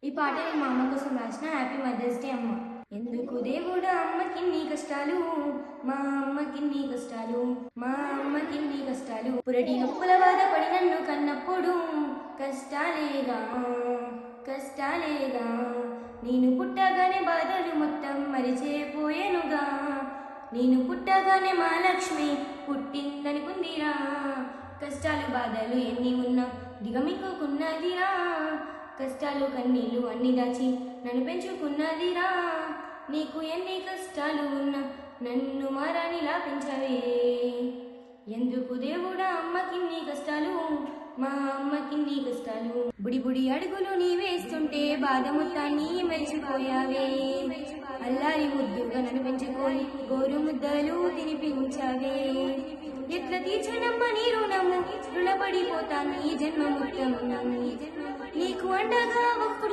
ఈ పాట నేను మా అమ్మ కోసం రాసిన. హ్యాపీ మదర్స్ డే అమ్మ. ఎందుకు దేవుడా అమ్మకిన్ని కష్టాలు, మా అమ్మకిన్ని కష్టాలు, మా అమ్మకిన్ని కష్టాలు. పురటి నొప్పుల బాధపడి నన్ను కన్నప్పుడు కష్టాలేగా కష్టాలేగా. నేను పుట్టగానే బాధలు మొత్తం మరిచేపోయేనుగా. నేను పుట్టగానే మా లక్ష్మి పుట్టిందనుకుందిరా. కష్టాలు బాధలు ఎన్ని ఉన్నా దిగమిక్కున్నదిరా. కష్టాలు కన్నీళ్ళు అన్ని దాచి నన్ను పెంచుకున్నదిరా. నీకు ఎన్ని కష్టాలు ఉన్నా నన్ను మారానిలా పెంచవే. ఎందుకు దేవుడా అమ్మకిన్ని కష్టాలు, మా అమ్మకిన్ని కష్టాలు. బుడి బుడి అడుగులు నీ వేస్తుంటే బాధ మొత్తాన్ని మర్చిపోయావే. అల్లారి ముద్దుగా నన్ను పెంచుకొని గోరు ముద్దలు తినిపించావే. ఎట్లా తీర్చనమ్మ నీ రుణము, రుణపడిపోతాను ఈ జన్మ మొత్తం. నీకు అండగా ఒక్కడు